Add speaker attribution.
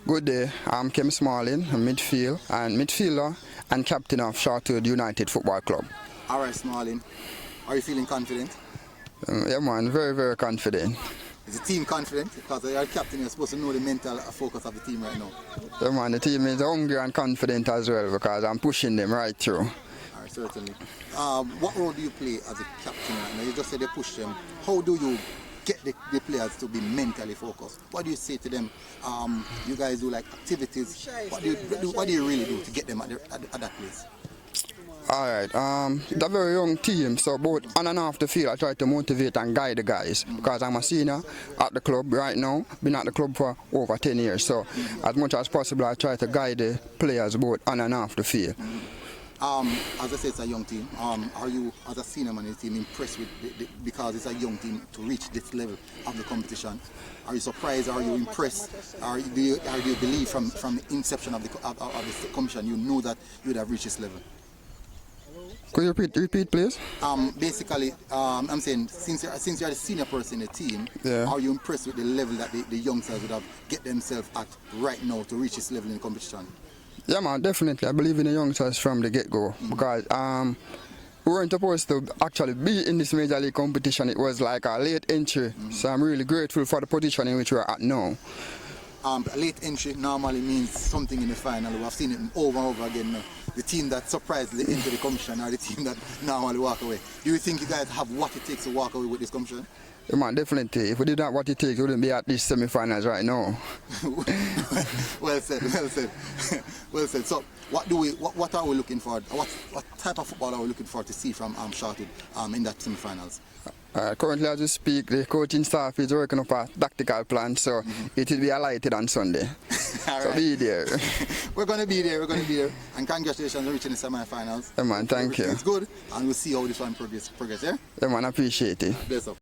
Speaker 1: Good day. I'm Kim Smalling, a midfielder and captain of Shortwood United Football Club.
Speaker 2: All right, Smalling. Are you feeling confident?
Speaker 1: Yeah, man, very, very confident.
Speaker 2: Is the team confident? Because you're captain, you're supposed to know the mental focus of the team right now.
Speaker 1: Yeah, man, the team is hungry and confident as well because I'm pushing them right through.
Speaker 2: All right, certainly. What role do you play as a captain right now? You just said they push them. How do you get the players to be mentally focused? What do you say to them? You guys do like activities. What do you really do to get them at that place?
Speaker 1: Alright, they're a very young team, so both on and off the field I try to motivate and guide the guys because I'm a senior at the club right now, been at the club for over 10 years, so as much as possible I try to guide the players both on and off the field.
Speaker 2: As I said, it's a young team. Are you, as a senior man in the team, impressed with because it's a young team to reach this level of the competition? Are you surprised? Are you impressed? Or do you believe from the inception of the competition you knew that you would have reached this level?
Speaker 1: Could you repeat please?
Speaker 2: Basically, I'm saying since you're the senior person in the team,
Speaker 1: yeah.
Speaker 2: Are you impressed with the level that the youngsters would have get themselves at right now to reach this level in the competition?
Speaker 1: Yeah, man, definitely. I believe in the youngsters from the get-go because we weren't supposed to actually be in this major league competition. It was like a late entry, so I'm really grateful for the position in which we're at now.
Speaker 2: A late entry normally means something in the final. We've seen it over and over again now. The team that surprisingly into the competition or the team that normally walk away. Do you think you guys have what it takes to walk away with this competition?
Speaker 1: Yeah, man, definitely. If we did not what it takes, we wouldn't be at these semi-finals right now.
Speaker 2: Well said, well said. Well said. So what are we looking for? What type of football are we looking for to see from Shortwood in that semi-finals?
Speaker 1: Currently, as we speak, the coaching staff is working up a tactical plan, so it will be highlighted on Sunday. So be there.
Speaker 2: We're going to be there, And congratulations on reaching the semi-finals.
Speaker 1: Yeah, man, thank you.
Speaker 2: It's good, and we'll see how this one progress, yeah?
Speaker 1: Yeah, man, I appreciate it.
Speaker 2: Bless up.